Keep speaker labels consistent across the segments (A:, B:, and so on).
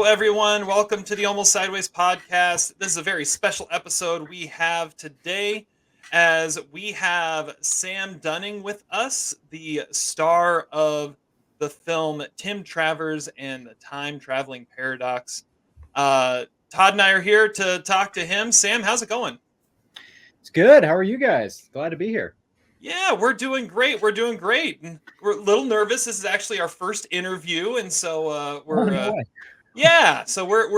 A: everyone. Welcome to the Almost Sideways podcast. This is a very special episode we have today, as we have Sam Dunning with us, the star of the film Tim Travers and the Time Traveling Paradox. Todd and I are here to talk to him. Sam, how's it going?
B: It's good. How are you guys? Glad to be here.
A: Yeah, we're doing great. We're doing great. And we're a little nervous. This is actually our first interview, and so we're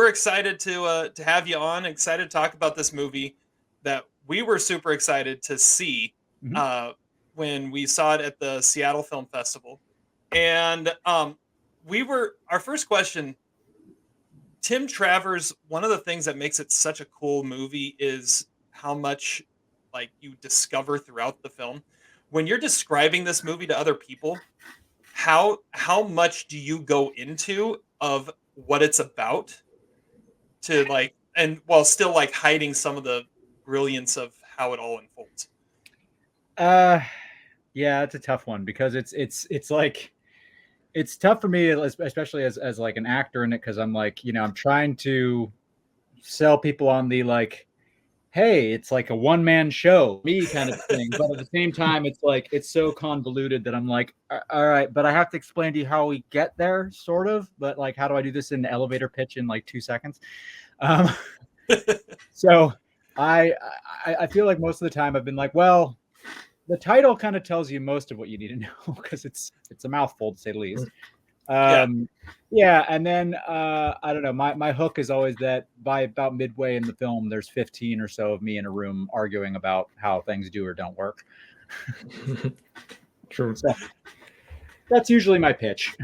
A: excited to have you on. Excited to talk about this movie that we were super excited to see when we saw it at the Seattle Film Festival. And our first question, Tim Travers, one of the things that makes it such a cool movie is how much like you discover throughout the film. When you're describing this movie to other people, how much do you go into of what it's about to like, and while still like hiding some of the brilliance of how it all unfolds?
B: Yeah, it's a tough one because it's like it's tough for me, especially as like an actor in it, because I'm like, I'm trying to sell people on the like, hey, it's like a one-man show, me kind of thing. But at the same time, it's like it's so convoluted that I'm like, all right, but I have to explain to you how we get there, sort of. But like, how do I do this in the elevator pitch in like 2 seconds? So I feel like most of the time I've been like, well, the title kind of tells you most of what you need to know because it's a mouthful to say the least. Yeah, and then I don't know. My hook is always that by about midway in the film, there's 15 or so of me in a room arguing about how things do or don't work.
C: True.
B: So that's usually my pitch.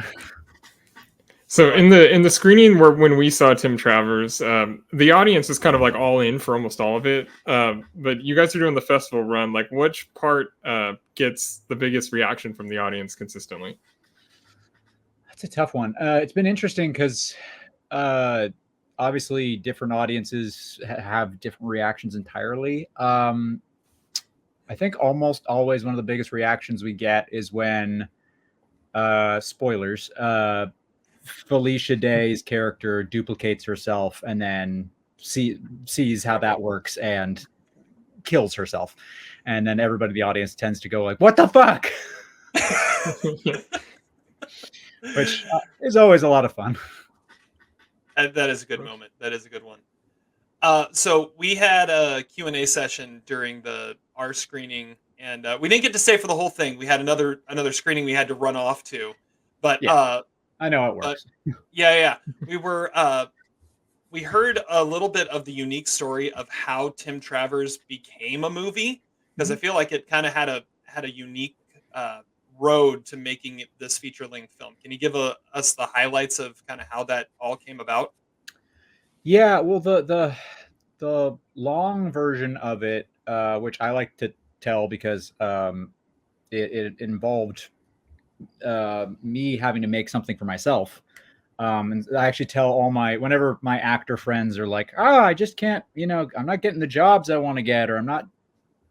C: So in the screening when we saw Tim Travers, the audience is kind of like all in for almost all of it. But you guys are doing the festival run. Like, which part gets the biggest reaction from the audience consistently?
B: That's a tough one. It's been interesting because obviously different audiences have different reactions entirely. I think almost always one of the biggest reactions we get is when, spoilers, Felicia Day's character duplicates herself and then sees how that works and kills herself. And then everybody in the audience tends to go like, what the fuck? Which is always a lot of fun.
A: That is a good moment. That is a good one. So we had a Q&A session during our screening, and we didn't get to stay for the whole thing. We had another screening we had to run off to, but
B: yeah, I know it works.
A: Yeah. We heard a little bit of the unique story of how Tim Travers became a movie, because I feel like it kind of had a unique road to making this feature-length film. Can you give us the highlights of kind of how that all came about?
B: Yeah, well, the long version of it, which I like to tell because it involved me having to make something for myself. And I actually tell whenever my actor friends are like, I just can't, I'm not getting the jobs I want to get, or I'm not,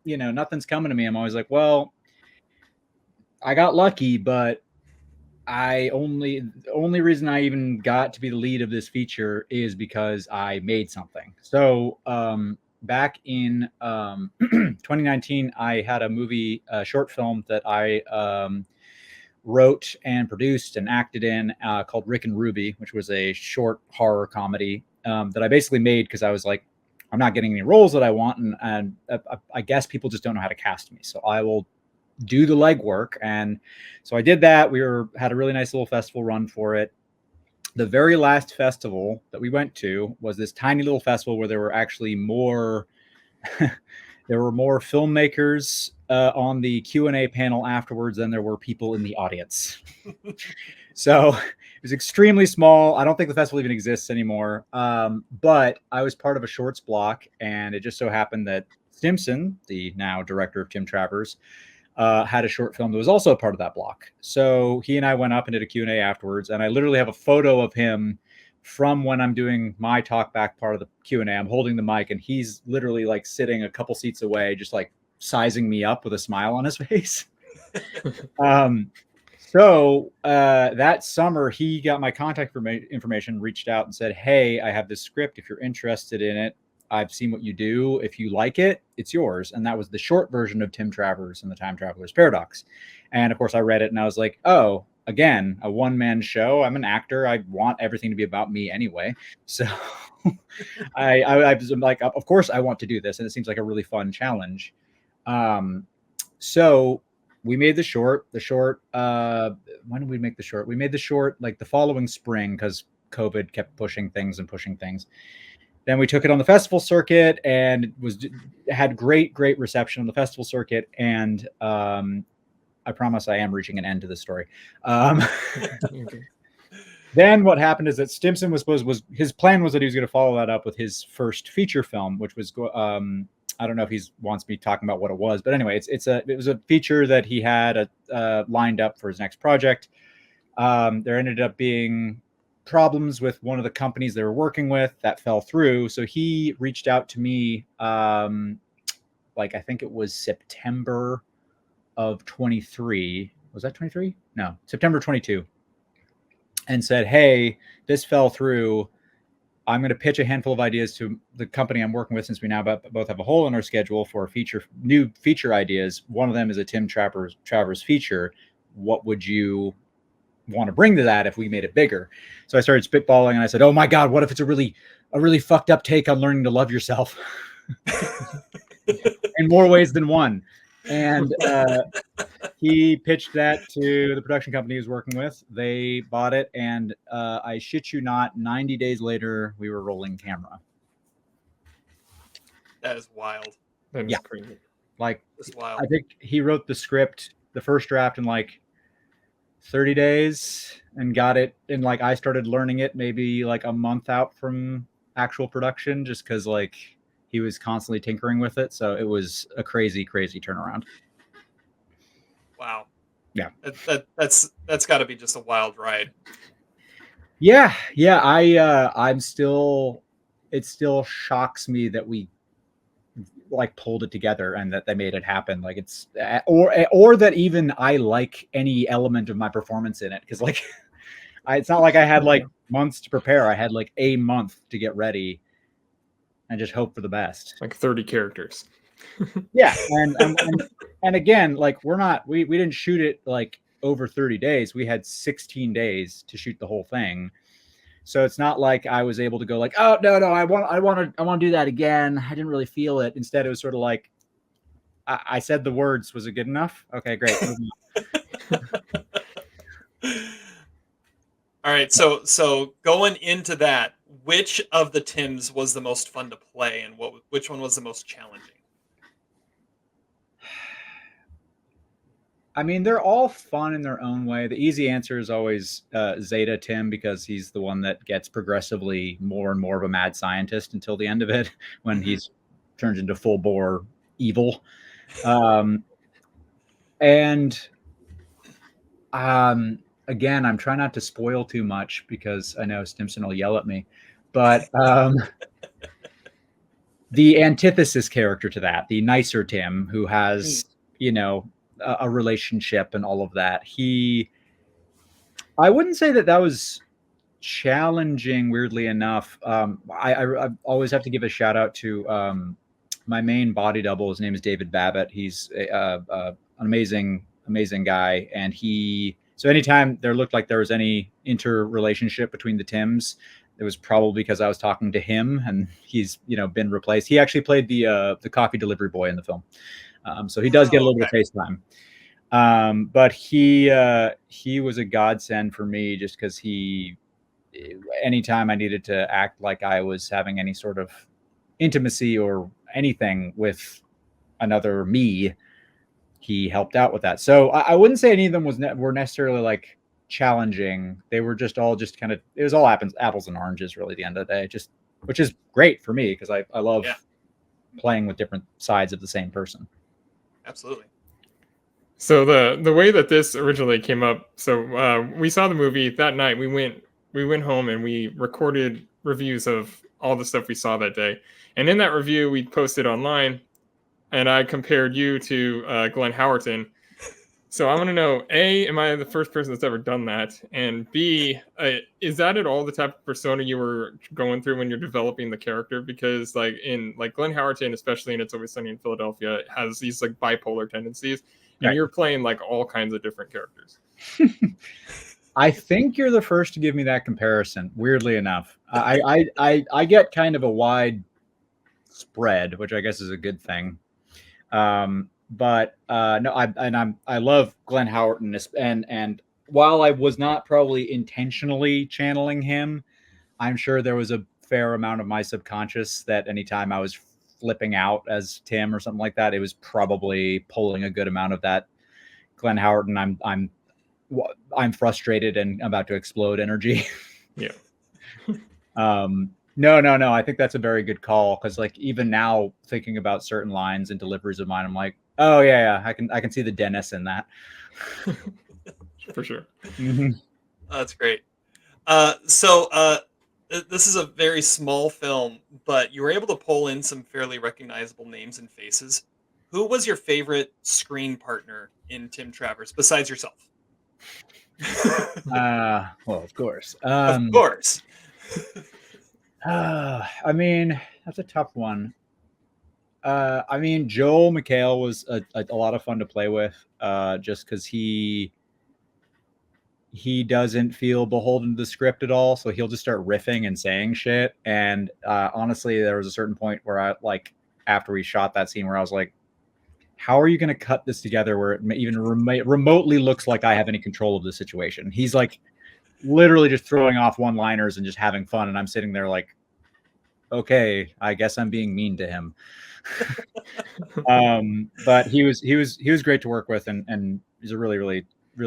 B: nothing's coming to me. I'm always like, well, I got lucky, but the only reason I even got to be the lead of this feature is because I made something. So back in 2019, I had a short film that I wrote and produced and acted in called Rick and Ruby, which was a short horror comedy that I basically made because I was like, I'm not getting any roles that I want, and I guess people just don't know how to cast me, so I will do the legwork. And so I did that. We had a really nice little festival run for it. The very last festival that we went to was this tiny little festival where there were actually more filmmakers on the Q&A panel afterwards than there were people in the audience. So it was extremely small. I don't think the festival even exists anymore. But I was part of a shorts block, and it just so happened that Stimson, the now director of Tim Travers, had a short film that was also a part of that block. So he and I went up and did a Q&A afterwards, and I literally have a photo of him from when I'm doing my talkback part of the Q&A. I'm holding the mic, and he's literally like sitting a couple seats away, just like sizing me up with a smile on his face. So that summer, he got my contact information, reached out and said, "Hey, I have this script. If you're interested in it, I've seen what you do. If you like it, it's yours." And that was the short version of Tim Travers and the Time Traveler's Paradox. And of course, I read it and I was like, "Oh, again, a one-man show. I'm an actor. I want everything to be about me anyway." So I was like, "Of course, I want to do this," and it seems like a really fun challenge. So we made the short. When did we make the short? We made the short like the following spring because COVID kept pushing things. Then we took it on the festival circuit and had great reception on the festival circuit. And I promise I am reaching an end to this story. Then what happened is that Stimson his plan was that he was going to follow that up with his first feature film, which was I don't know if he wants me talking about what it was, but anyway, it was a feature that he had lined up for his next project. There ended up being problems with one of the companies they were working with that fell through. So he reached out to me, like I think it was September of 23. Was that 23? No, September 22. And said, "Hey, this fell through. I'm going to pitch a handful of ideas to the company I'm working with, since we now both have a hole in our schedule for new feature ideas. One of them is a Tim Travers feature. What would you want to bring to that if we made it bigger?" So I started spitballing and I said, "Oh my God, what if it's a really fucked up take on learning to love yourself?" In more ways than one. And he pitched that to the production company he was working with. They bought it, and I shit you not, 90 days later, we were rolling camera.
A: That is wild.
C: That is crazy.
B: Like,
A: That's wild.
B: I think he wrote the script, the first draft, in like 30 days and got it. And like, I started learning it maybe like a month out from actual production, just because like he was constantly tinkering with it. So it was a crazy turnaround.
A: Wow.
B: Yeah.
A: That's got to be just a wild ride.
B: Yeah. I'm still, it still shocks me that we like pulled it together and that they made it happen. Like it's, or that even I like any element of my performance in it. Cause like, it's not like I had like months to prepare. I had like a month to get ready and just hope for the best.
C: Like 30 characters.
B: Yeah. And again, like we didn't shoot it like over 30 days. We had 16 days to shoot the whole thing. So it's not like I was able to go like, "Oh no, I want to do that again. I didn't really feel it." Instead, it was sort of like, I said the words. Was it good enough? Okay, great.
A: All right. So going into that, which of the Tims was the most fun to play, and which one was the most challenging?
B: I mean, they're all fun in their own way. The easy answer is always Zeta Tim, because he's the one that gets progressively more and more of a mad scientist until the end of it, when he's turns into full bore evil. Again, I'm trying not to spoil too much because I know Stimson will yell at me, but the antithesis character to that, the nicer Tim, who has, a relationship and all of that. I wouldn't say that was challenging, weirdly enough. I always have to give a shout out to my main body double. His name is David Babbitt. He's an amazing guy. And so anytime there looked like there was any interrelationship between the Tims, it was probably because I was talking to him, and he's, been replaced. He actually played the coffee delivery boy in the film. So he does get a little bit of face time. But he was a godsend for me, just because anytime I needed to act like I was having any sort of intimacy or anything with another me, he helped out with that. So I wouldn't say any of them were necessarily like challenging. They were just all kind of, it was all apples and oranges really at the end of the day, which is great for me because I love playing with different sides of the same person.
A: Absolutely.
C: So the way that this originally came up, so we saw the movie that night. We went home and we recorded reviews of all the stuff we saw that day. And in that review, we posted online, and I compared you to Glenn Howerton. So I want to know, A, am I the first person that's ever done that? And B, is that at all the type of persona you were going through when you're developing the character? Because like Glenn Howerton, especially in It's Always Sunny in Philadelphia, has these like bipolar tendencies, and
B: Right.
C: you're playing like all kinds of different characters.
B: I think you're the first to give me that comparison. Weirdly enough, I get kind of a wide spread, which I guess is a good thing. But no, I love Glenn Howerton, and while I was not probably intentionally channeling him, I'm sure there was a fair amount of my subconscious that anytime I was flipping out as Tim or something like that, it was probably pulling a good amount of that Glenn Howerton. I'm frustrated and about to explode energy.
C: Yeah.
B: No. I think that's a very good call, because like even now thinking about certain lines and deliveries of mine, I'm like, oh yeah, I can see the Dennis in that.
C: For sure.
B: Mm-hmm.
A: That's great. This is a very small film, but you were able to pull in some fairly recognizable names and faces. Who was your favorite screen partner in Tim Travers besides yourself?
B: Well, of course.
A: Of course.
B: I mean, that's a tough one. I mean, Joel McHale was a lot of fun to play with, just because he doesn't feel beholden to the script at all, so he'll just start riffing and saying shit. And honestly, there was a certain point where I like after we shot that scene where I was like, how are you going to cut this together where it even remotely looks like I have any control of the situation? He's like literally just throwing off one-liners and just having fun, and I'm sitting there like, okay, I guess I'm being mean to him. But he was great to work with, and he's a really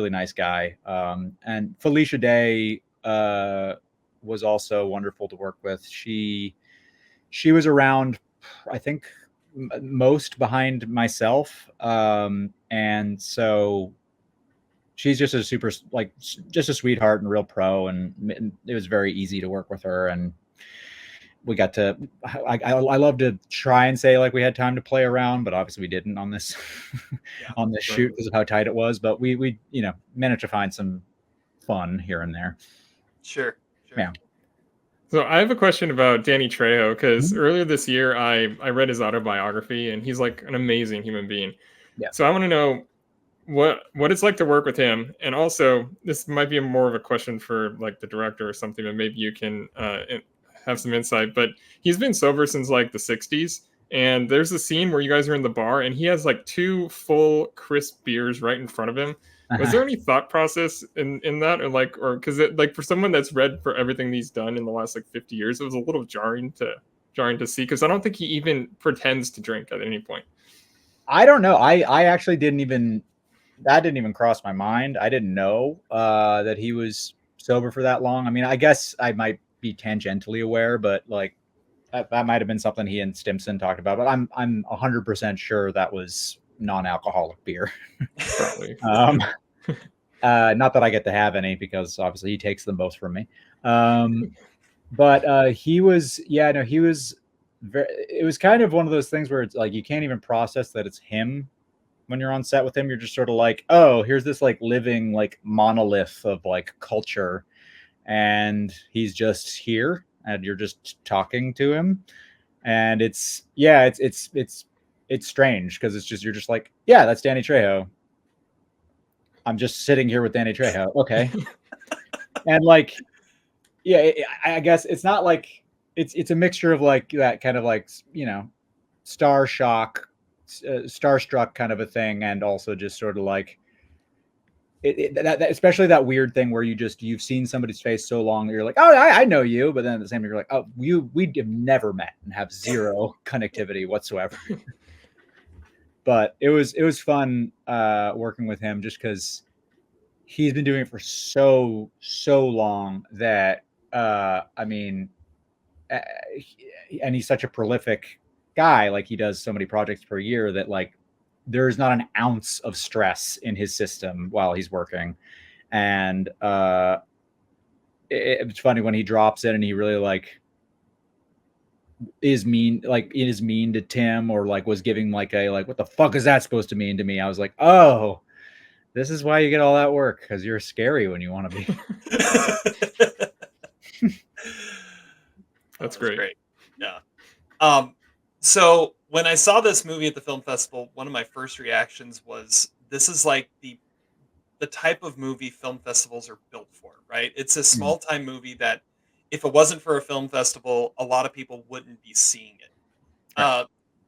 B: nice guy. And Felicia Day was also wonderful to work with. She was around, I think, most behind myself, and so she's just a super, like, just a sweetheart and real pro, and it was very easy to work with her. And we got to, I love to try and say like we had time to play around, but obviously we didn't on this on this shoot because of how tight it was. But we managed to find some fun here and there.
A: Sure.
B: Yeah.
C: So I have a question about Danny Trejo, because earlier this year I read his autobiography, and he's like an amazing human being.
B: Yeah.
C: So I want to know what it's like to work with him, and also this might be more of a question for like the director or something, but maybe you can have some insight. But he's been sober since like the 60s, and there's a scene where you guys are in the bar, and he has like 2 full crisp beers right in front of him. Was there any thought process in that, or because like for someone that's read for everything he's done in the last like 50 years, it was a little jarring to see, because I don't think he even pretends to drink at any point.
B: I don't know. I actually didn't even cross my mind. I didn't know that he was sober for that long. I mean, I guess I might be tangentially aware, but like that might have been something he and Stimson talked about. But I'm 100% sure that was non-alcoholic beer.
C: Probably.
B: Not that I get to have any, because obviously he takes them both from me. But he was it was kind of one of those things where it's like you can't even process that it's him when you're on set with him. You're just sort of like, oh, here's this like living like monolith of like culture, and he's just here, and you're just talking to him, and it's strange, because it's just, you're just like, yeah, that's Danny Trejo. I'm just sitting here with Danny Trejo. Okay. And like, yeah, I guess it's not like it's a mixture of like that kind of like, starstruck kind of a thing, and also just sort of like that especially that weird thing where you've seen somebody's face so long that you're like, oh, I know you, but then at the same time you're like, oh, we have never met and have zero connectivity whatsoever. But it was fun working with him, just because he's been doing it for so long that I mean, and he's such a prolific guy. Like, he does so many projects per year that like there's not an ounce of stress in his system while he's working. And it's funny when he drops in and he really like is mean to Tim, or like was giving like a like, what the fuck is that supposed to mean to me? I was like, oh, This is why you get all that work, because you're scary when you want to be.
C: That's great.
A: Yeah. So when I saw this movie at the film festival, one of my first reactions was, this is like the type of movie film festivals are built for, right? It's a small time movie that if it wasn't for a film festival, a lot of people wouldn't be seeing it.
B: Right.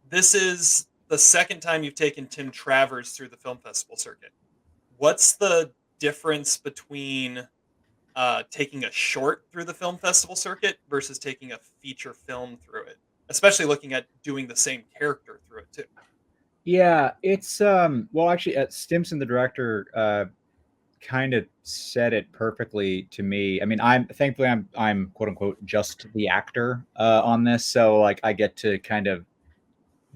A: This is the second time you've taken Tim Travers through the film festival circuit. What's the difference between taking a short through the film festival circuit versus taking a feature film through it, especially looking at doing the same character through it too?
B: Yeah, it's well, actually, Stimson, the director, kind of said it perfectly to me. I mean, thankfully I'm quote unquote just the actor on this, so like I get to kind of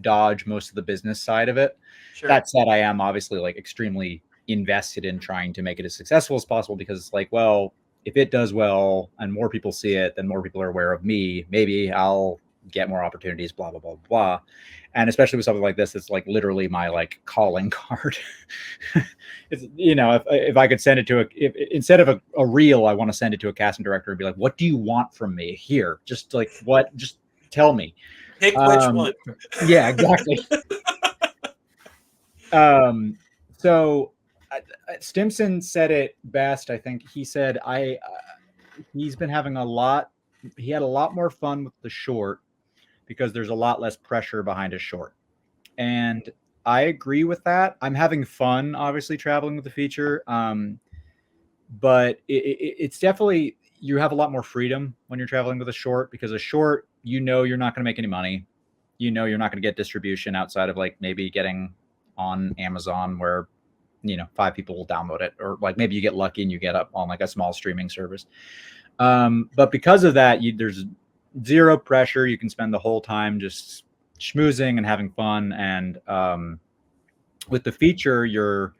B: dodge most of the business side of it.
A: Sure.
B: That said, I am obviously like extremely invested in trying to make it as successful as possible, because like, well, if it does well and more people see it, then more people are aware of me. Maybe I'll get more opportunities, blah, blah, blah, blah. And especially with something like this, it's like literally my like calling card. It's, you know, if I could send it to instead of a reel, I want to send it to a casting director and be like, what do you want from me here? Just like, what, just tell me.
A: Pick which one.
B: Yeah, exactly. So Stimson said it best. I think he said, he's been having he had a lot more fun with the short because there's a lot less pressure behind a short. And I agree with that. I'm having fun, obviously, traveling with the feature. But it's definitely, you have a lot more freedom when you're traveling with a short, because a short, you know, you're not going to make any money. You know, you're not going to get distribution outside of like maybe getting on Amazon where, you know, 5 people will download it, or like maybe you get lucky and you get up on like a small streaming service. But because of that, there's zero pressure. You can spend the whole time just schmoozing and having fun. And with the feature, you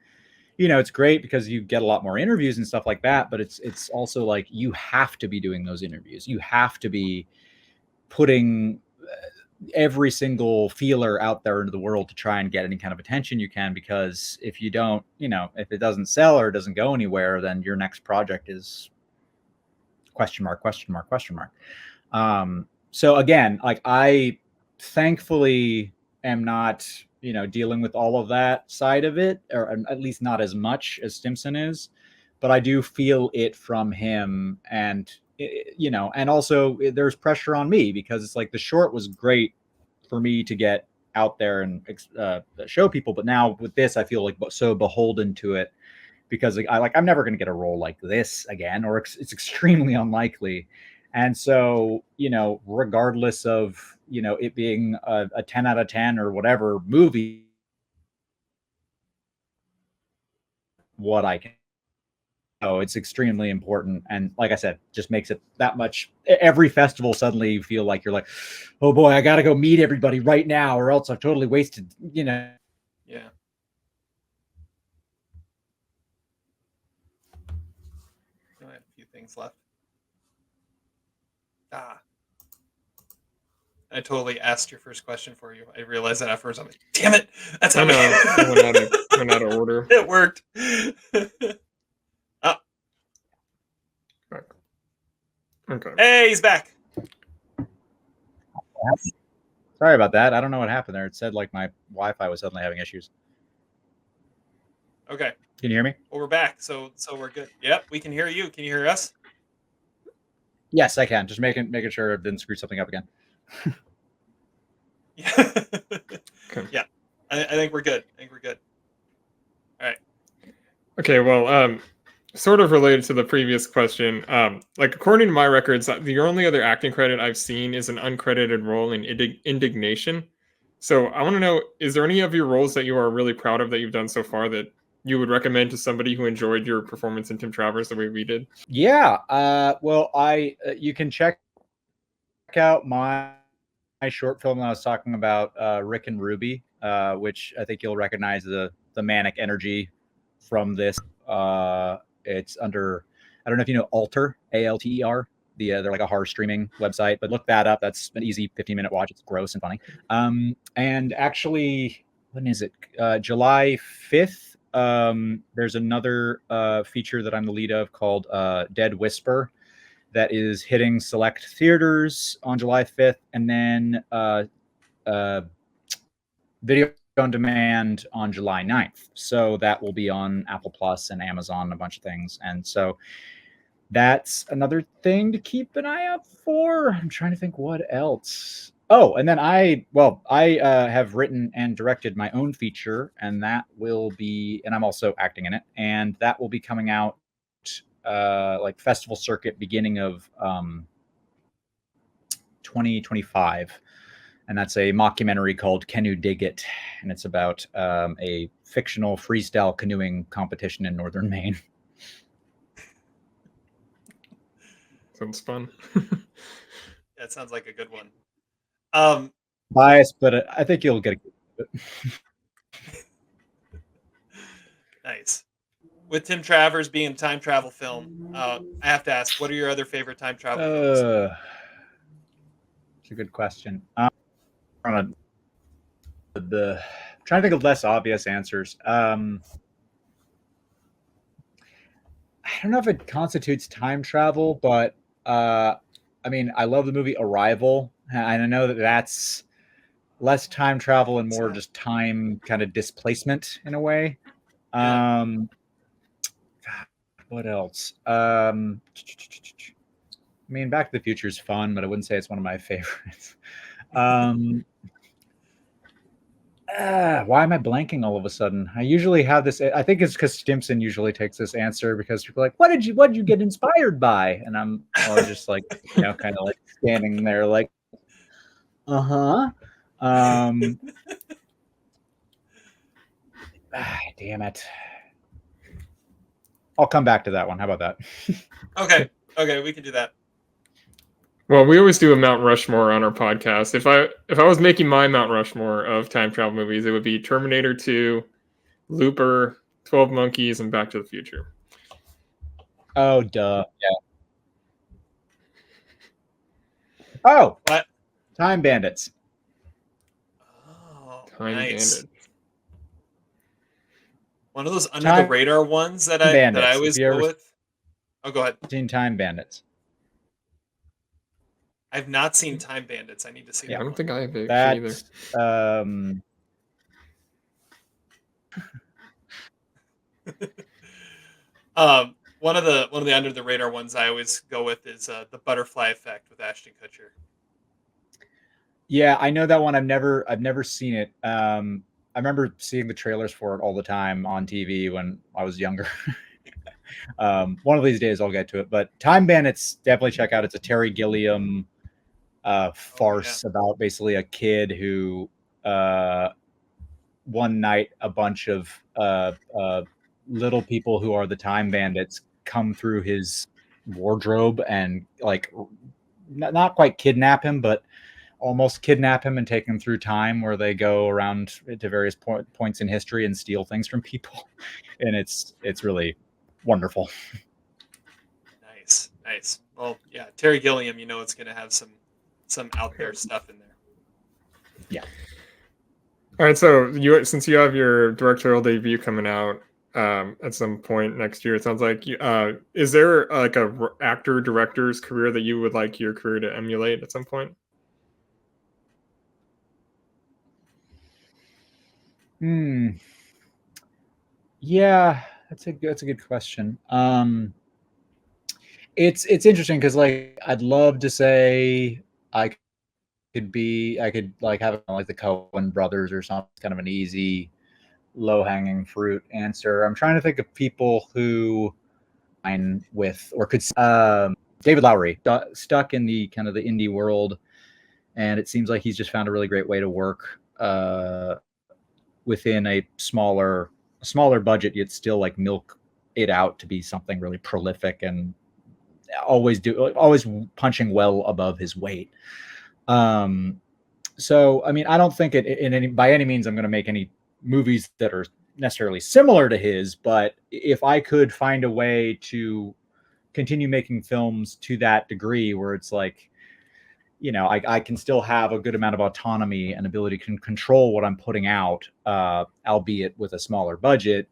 B: know, it's great because you get a lot more interviews and stuff like that. But it's also like you have to be doing those interviews. You have to be putting every single feeler out there into the world to try and get any kind of attention you can, because if you don't, you know, if it doesn't sell or it doesn't go anywhere, then your next project is question mark. So again, like I thankfully am not, you know, dealing with all of that side of it, or at least not as much as Stimson is, but I do feel it from him. And you know, and also there's pressure on me because it's like the short was great for me to get out there and show people, but now with this I feel like so beholden to it, because I'm never going to get a role like this again, or it's extremely unlikely. And so, you know, regardless of, you know, it being a 10 out of 10 or whatever movie, what I can. Oh, it's extremely important. And like I said, just makes it that much. Every festival, suddenly you feel like you're like, oh boy, I got to go meet everybody right now, or else I've totally wasted, you know.
A: Yeah. I have a few things left. I totally asked your first question for you. I realized that afterwards. I'm like, damn it. That's how
C: I went out of order.
A: It worked.
C: Okay.
A: Hey, he's back.
B: Sorry about that. I don't know what happened there. It said like my Wi-Fi was suddenly having issues.
A: Okay.
B: Can you hear me?
A: Well, we're back, so we're good. Yep, we can hear you. Can you hear us?
B: Yes, I can. Just making sure I didn't screw something up again.
A: Yeah. Okay. Yeah. I think we're good. All right.
C: Okay, well, sort of related to the previous question, like according to my records, the only other acting credit I've seen is an uncredited role in Indignation. So I want to know, is there any of your roles that you are really proud of that you've done so far that you would recommend to somebody who enjoyed your performance in Tim Travers the way we did?
B: Yeah. Well, you can check out my short film that I was talking about, Rick and Ruby, which I think you'll recognize the manic energy from this. It's under, I don't know if you know Alter, Alter. They're like a horror streaming website, but look that up. That's an easy 15-minute watch. It's gross and funny. And actually, when is it? July 5th there's another feature that I'm the lead of called Dead Whisper that is hitting select theaters on July 5th, and then video on demand on July 9th. So that will be on Apple Plus and Amazon, a bunch of things. And so that's another thing to keep an eye out for. I'm trying to think what else. Oh, and then I have written and directed my own feature, and that will be, and I'm also acting in it, and that will be coming out like festival circuit beginning of 2025. And that's a mockumentary called Can You Dig It? And it's about a fictional freestyle canoeing competition in northern Maine.
C: Sounds fun.
A: That sounds like a good one.
B: Biased, but I think you'll get it.
A: Nice. With Tim Travers being a time travel film, I have to ask, what are your other favorite time travel films?
B: It's a good question. I'm trying to think of less obvious answers. I don't know if it constitutes time travel, but I mean, I love the movie Arrival, and I know that that's less time travel and more just time kind of displacement in a way.
A: Yeah.
B: What else? I mean, Back to the Future is fun, but I wouldn't say it's one of my favorites. Why am I blanking all of a sudden? I usually have this. I think it's because Stimson usually takes this answer because people are like, what did you get inspired by? And I'm just like, kind of like standing there like, damn it. I'll come back to that one. How about that?
A: Okay, we can do that.
C: Well, we always do a Mount Rushmore on our podcast. If I was making my Mount Rushmore of time travel movies, it would be Terminator 2, Looper, 12 Monkeys, and Back to the Future.
B: Oh, duh. Yeah. Oh,
A: what?
B: Time Bandits.
A: Oh,
C: Time
A: nice.
C: Bandits.
A: One of those under the radar ones that I always go with. Oh, go ahead.
B: Seen Time Bandits.
A: I've not seen Time Bandits. I need to see that.
C: I don't think I have either.
A: One of the under the radar ones I always go with is The Butterfly Effect with Ashton Kutcher.
B: Yeah, I know that one. I've never seen it. I remember seeing the trailers for it all the time on TV when I was younger. One of these days I'll get to it. But Time Bandits, definitely check out. It's a Terry Gilliam farce about basically a kid who one night a bunch of little people who are the Time Bandits come through his wardrobe and like not quite kidnap him, but almost kidnap him and take him through time, where they go around to various points in history and steal things from people. And it's really wonderful.
A: Nice. Well, yeah, Terry Gilliam, it's going to have some out there stuff in there.
B: Yeah.
C: All right, so since you have your directorial debut coming out at some point next year, it sounds like, is there like a actor director's career that you would like your career to emulate at some point?
B: Yeah, that's a good question. It's interesting because like I'd love to say I could like have like the Coen brothers or something. It's kind of an easy, low-hanging fruit answer. I'm trying to think of people who I'm with or could David Lowery, stuck in the kind of the indie world, and it seems like he's just found a really great way to work within a smaller budget, yet still like milk it out to be something really prolific and always punching well above his weight. So I mean, I don't think by any means I'm going to make any movies that are necessarily similar to his, but if I could find a way to continue making films to that degree where it's like, I can still have a good amount of autonomy and ability to control what I'm putting out, albeit with a smaller budget,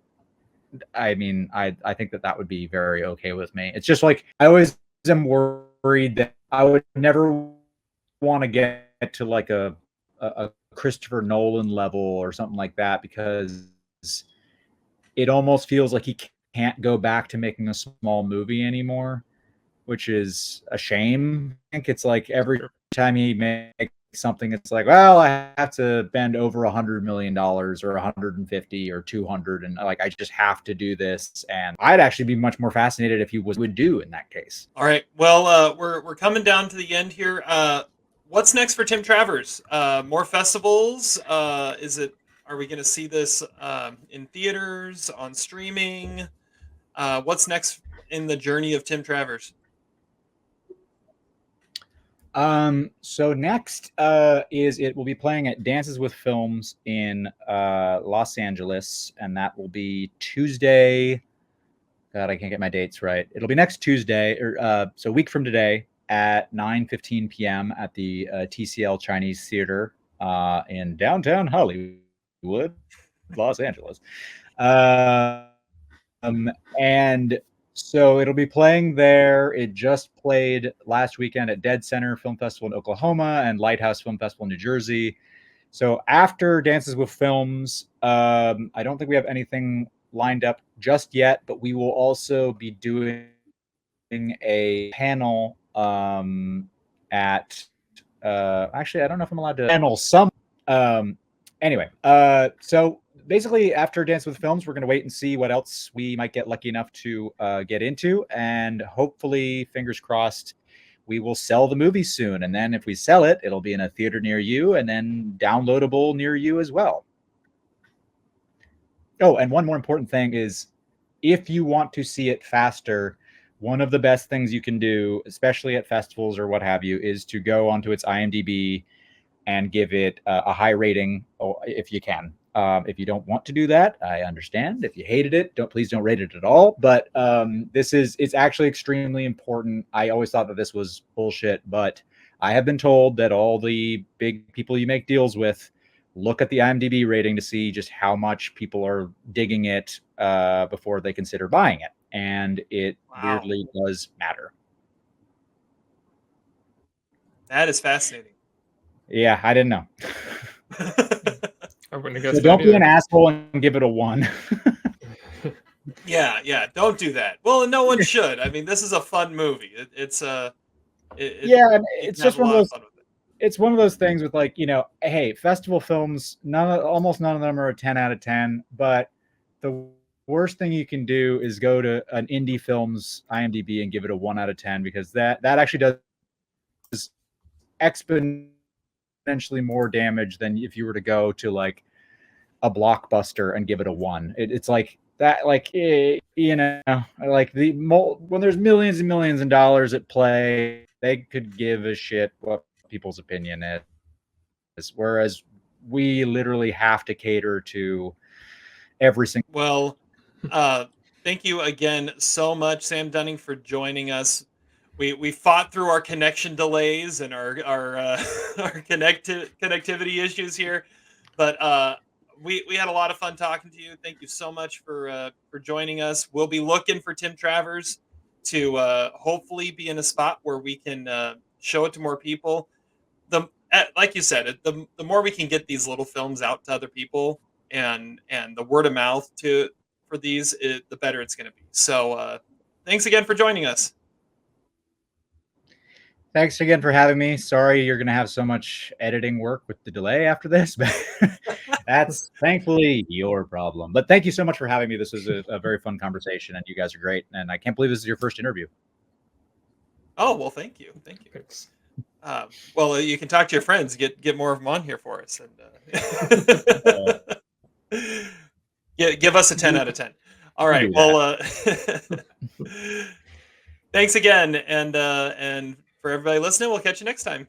B: I mean, I think that would be very okay with me. It's just like I always am worried that I would never want to get to like a Christopher Nolan level or something like that, because it almost feels like he can't go back to making a small movie anymore, which is a shame. I think it's like every time he makes something, it's like, well, I have to bend over $100 million or 150 or 200, and like I just have to do this. And I'd actually be much more fascinated if he would do in that case.
A: All right. Well, we're coming down to the end here. What's next for Tim Travers? More festivals? Are we going to see this in theaters, on streaming? What's next in the journey of Tim Travers?
B: So next is it will be playing at Dances with Films in Los Angeles, and that will be Tuesday. God, I can't get my dates right. It'll be next Tuesday, or so a week from today at 9:15 p.m. at the TCL Chinese Theater in downtown Hollywood, Los Angeles. And so it'll be playing there. It just played last weekend at Dead Center Film Festival in Oklahoma and Lighthouse Film Festival in New Jersey. So after Dances with Films, I don't think we have anything lined up just yet, but we will also be doing a panel at actually, I don't know if I'm allowed to panel some. Anyway, so basically after Dance with Films, we're going to wait and see what else we might get lucky enough to get into, and hopefully, fingers crossed, we will sell the movie soon. And then if we sell it, it'll be in a theater near you and then downloadable near you as well. Oh, and one more important thing is, if you want to see it faster, one of the best things you can do, especially at festivals or what have you, is to go onto its IMDb and give it a high rating, if you can. If you don't want to do that, I understand. If you hated it, please don't rate it at all. But it's actually extremely important. I always thought that this was bullshit, but I have been told that all the big people you make deals with look at the IMDb rating to see just how much people are digging it before they consider buying it. And it weirdly does matter.
A: That is fascinating.
B: Yeah, I didn't know.
C: I wouldn't have guessed
B: so don't be an asshole and give it a 1.
A: Yeah, don't do that. Well, no one should. I mean, this is a fun movie. It's just one of those. It's one of those things with, like, hey, festival films. Almost none of them are a 10 out of 10. But the worst thing you can do is go to an indie film's IMDb and give it a 1 out of 10, because that actually does exponentially more damage than if you were to go to like a Blockbuster and give it a 1. It's like that, like, like when there's millions and millions of dollars at play, they could give a shit what people's opinion is, whereas we literally have to cater to every single. Well, thank you again so much, Sam Dunning, for joining us. We fought through our connection delays and our connectivity issues here, but we had a lot of fun talking to you. Thank you so much for joining us. We'll be looking for Tim Travers to hopefully be in a spot where we can show it to more people. Like you said, the more we can get these little films out to other people, and the word of mouth for these, the better it's going to be. So thanks again for joining us.
B: Thanks again for having me. Sorry you're going to have so much editing work with the delay after this, but that's thankfully your problem. But thank you so much for having me. This was a very fun conversation, and you guys are great. And I can't believe this is your first interview.
A: Oh, well, thank you. Thanks. Well, you can talk to your friends, get more of them on here for us, and give us a 10 out of 10. All right. Well, thanks again, and for everybody listening, we'll catch you next time.